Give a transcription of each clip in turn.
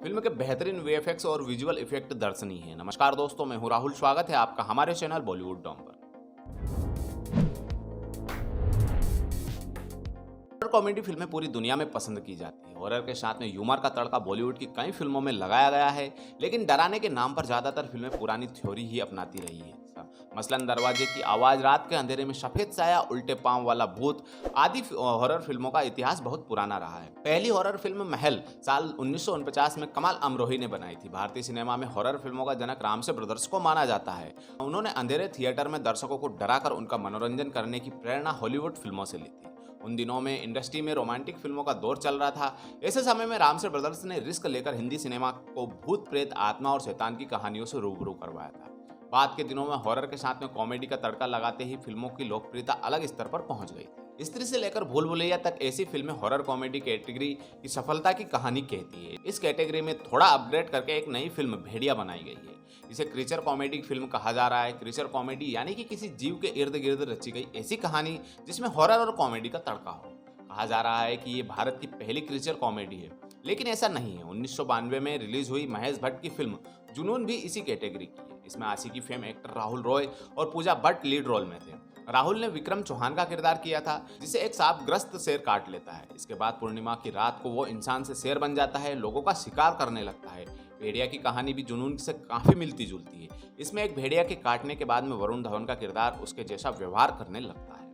Film के बेहतरीन VFX और विजुअल इफेक्ट दर्शनीय है। नमस्कार दोस्तों, मैं हूं राहुल। स्वागत है आपका हमारे चैनल बॉलीवुड डॉम पर। हॉरर कॉमेडी फिल्में पूरी दुनिया में पसंद की जाती है। हॉरर के साथ में ह्यूमर का तड़का बॉलीवुड की कई फिल्मों में लगाया गया है, लेकिन डराने के नाम पर ज्यादातर फिल्में पुरानी थ्योरी ही अपनाती रही है। मसलन दरवाजे की आवाज, रात के अंधेरे में सफेद साया, उल्टे पांव वाला भूत आदि हॉरर फिल्मों का इतिहास बहुत पुराना रहा है। पहली हॉरर फिल्म महल साल 1949 में कमाल अमरोही ने बनाई थी। भारतीय सिनेमा में हॉरर फिल्मों का जनक रामसे ब्रदर्स को माना जाता है। उन्होंने अंधेरे थिएटर में दर्शकों को डराकर उनका मनोरंजन करने की प्रेरणा हॉलीवुड फिल्मों से ली थी। उन दिनों में इंडस्ट्री में रोमांटिक फिल्मों का दौर चल रहा था। ऐसे समय में रामसे ब्रदर्स ने रिस्क लेकर हिंदी सिनेमा को भूत प्रेत, आत्मा और शैतान की कहानियों से रूबरू करवाया था। बाद के दिनों में हॉरर के साथ में कॉमेडी का तड़का लगाते ही फिल्मों की लोकप्रियता अलग स्तर पर पहुंच गई थी। स्त्री से लेकर भूल भुलैया तक ऐसी फिल्में हॉरर कॉमेडी कैटेगरी की सफलता की कहानी कहती है। इस कैटेगरी में थोड़ा अपग्रेड करके एक नई फिल्म भेड़िया बनाई गई है। इसे क्रीचर कॉमेडी फिल्म कहा जा रहा है। क्रीचर कॉमेडी यानी कि किसी जीव के इर्द गिर्द रची गई ऐसी कहानी जिसमें हॉरर और कॉमेडी का तड़का हो। कहा जा रहा है कि ये भारत की पहली क्रीचर कॉमेडी है, लेकिन ऐसा नहीं है। 1992 में रिलीज हुई महेश भट्ट की फिल्म जुनून भी इसी कैटेगरी की है। इसमें आशिकी फेम एक्टर राहुल रॉय और पूजा भट्ट लीड रोल में थे। राहुल ने विक्रम चौहान का किरदार किया था, जिसे एक सांपग्रस्त शेर काट लेता है। इसके बाद पूर्णिमा की रात को वो इंसान से शेर बन जाता है, लोगों का शिकार करने लगता है। भेड़िया की कहानी भी जुनून से काफी मिलती जुलती है। इसमें एक भेड़िया के काटने के बाद में वरुण धवन का किरदार उसके जैसा व्यवहार करने लगता है।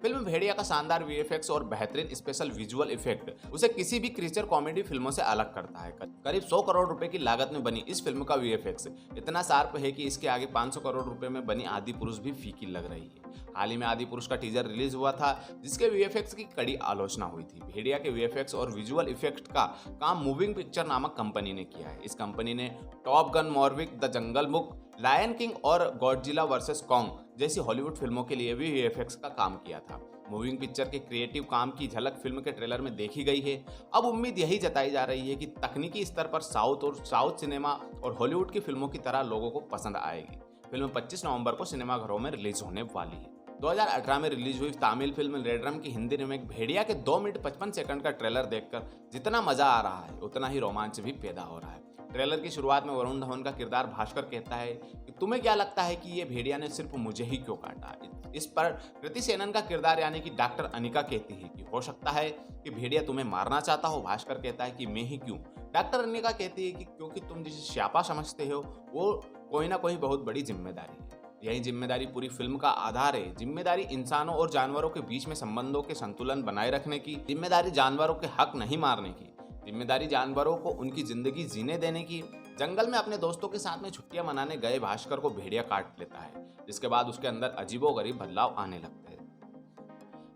फिल्म भेड़िया का शानदार वीएफएक्स और बेहतरीन स्पेशल विजुअल इफेक्ट उसे किसी भी क्रीचर कॉमेडी फिल्मों से अलग करता है। करीब 100 करोड़ रुपए की लागत में बनी इस फिल्म का वीएफएक्स इतना शार्प है कि इसके आगे 500 करोड़ रुपए में बनी आदि पुरुष भी फीकी लग रही है। हाल ही में आदि पुरुष का टीजर रिलीज हुआ था, जिसके वीएफएक्स की कड़ी आलोचना हुई थी। भेड़िया के वीएफएक्स और विजुअल इफेक्ट का काम मूविंग पिक्चर नामक कंपनी ने किया है। इस कंपनी ने Top Gun Maverick, the Jungle Book, Lion King और गॉडजिला वर्सेस कॉन्ग जैसी हॉलीवुड फिल्मों के लिए भी वीएफएक्स का काम किया था। मूविंग पिक्चर के क्रिएटिव काम की झलक फिल्म के ट्रेलर में देखी गई है। अब उम्मीद यही जताई जा रही है कि तकनीकी स्तर पर साउथ सिनेमा और हॉलीवुड की फिल्मों की तरह लोगों को पसंद आएगी। फिल्म 25 नवंबर को सिनेमाघरों में रिलीज होने वाली है। 2018 में रिलीज हुई तमिल फिल्म रेडरम की हिंदी रिमेक भेड़िया के 2 मिनट 55 सेकंड का ट्रेलर देखकर जितना मजा आ रहा है, उतना ही रोमांच भी पैदा हो रहा है। ट्रेलर की शुरुआत में वरुण धवन का किरदार भास्कर कहता है कि तुम्हें क्या लगता है कि ये भेड़िया ने सिर्फ मुझे ही क्यों काटा। इस पर कृति सेनन का किरदार यानी कि डॉक्टर अनिका कहती है कि हो सकता है कि भेड़िया तुम्हें मारना चाहता हो। भास्कर कहता है कि मैं ही क्यों। डॉक्टर अनिका कहती है कि क्योंकि तुम जिसे श्यापा समझते हो वो कोई ना कोई बहुत बड़ी जिम्मेदारी है। यही जिम्मेदारी पूरी फिल्म का आधार है। जिम्मेदारी इंसानों और जानवरों के बीच में संबंधों के संतुलन बनाए रखने की, जिम्मेदारी जानवरों के हक नहीं मारने की, जिम्मेदारी जानवरों को उनकी जिंदगी जीने देने की। जंगल में अपने दोस्तों के साथ में छुट्टियां मनाने गए भास्कर को भेड़िया काट लेता है, जिसके बाद उसके अंदर अजीबोगरीब बदलाव आने लगते हैं।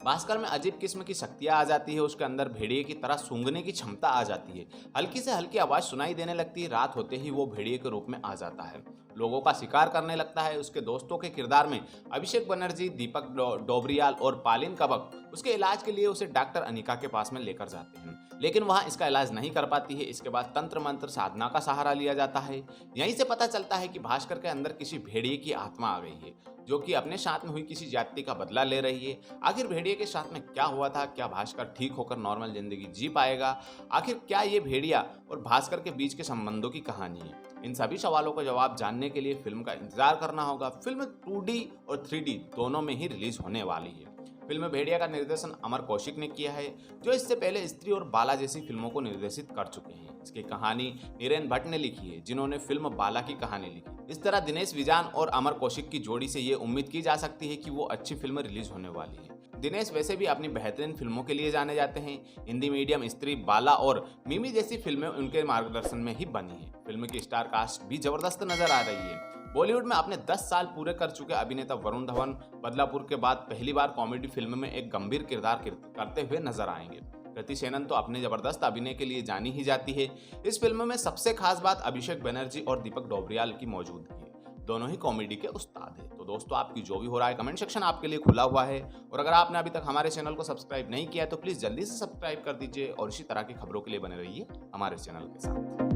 भास्कर में अजीब किस्म की शक्तियां आ जाती है। उसके अंदर भेड़िए की तरह सूंघने की क्षमता आ जाती है। हल्की से हल्की आवाज सुनाई देने लगती है। रात होते ही वो भेड़िए के रूप में आ जाता है, लोगों का शिकार करने लगता है। उसके दोस्तों के किरदार में अभिषेक बनर्जी, दीपक डोबरियाल और पालिन कबक उसके इलाज के लिए उसे डॉक्टर अनिका के पास में लेकर जाते हैं, लेकिन वहां इसका इलाज नहीं कर पाती है। इसके बाद तंत्र मंत्र साधना का सहारा लिया जाता है। यहीं से पता चलता है कि भास्कर के अंदर किसी भेड़िए की आत्मा आ गई है, जो कि अपने साथ में हुई किसी जाति का बदला ले रही है। आखिर भेड़िए के साथ में क्या हुआ था? क्या भास्कर ठीक होकर नॉर्मल जिंदगी जी पाएगा? आखिर क्या ये भेड़िया और भास्कर के बीच के संबंधों की कहानी है? इन सभी सवालों का जवाब जानने के लिए फिल्म का इंतजार करना होगा। फिल्म 2D और 3D दोनों में ही रिलीज होने वाली है। फिल्म भेड़िया का निर्देशन अमर कौशिक ने किया है, जो इससे पहले स्त्री और बाला जैसी फिल्मों को निर्देशित कर चुके हैं। इसकी कहानी नीरेन भट्ट ने लिखी है, जिन्होंने फिल्म बाला की कहानी लिखी। इस तरह दिनेश विजान और अमर कौशिक की जोड़ी से ये उम्मीद की जा सकती है कि वो अच्छी फिल्म रिलीज होने वाली है। दिनेश वैसे भी अपनी बेहतरीन फिल्मों के लिए जाने जाते हैं। हिंदी मीडियम, स्त्री, बाला और मिमी जैसी फिल्में उनके मार्गदर्शन में ही बनी है। फिल्म की स्टार कास्ट भी जबरदस्त नजर आ रही है। बॉलीवुड में अपने 10 साल पूरे कर चुके अभिनेता वरुण धवन बदलापुर के बाद पहली बार कॉमेडी फिल्म में एक गंभीर किरदार करते हुए नजर आएंगे। कृति सेनन तो अपने जबरदस्त अभिनय के लिए जानी ही जाती है। इस फिल्म में सबसे खास बात अभिषेक बनर्जी और दीपक डोबरियाल की मौजूदगी है। दोनों ही कॉमेडी के उस्ताद हैं। तो दोस्तों, आपकी जो भी हो रहा है, कमेंट सेक्शन आपके लिए खुला हुआ है। और अगर आपने अभी तक हमारे चैनल को सब्सक्राइब नहीं किया है तो प्लीज जल्दी से सब्सक्राइब कर दीजिए और इसी तरह की खबरों के लिए बने रहिए हमारे चैनल के साथ।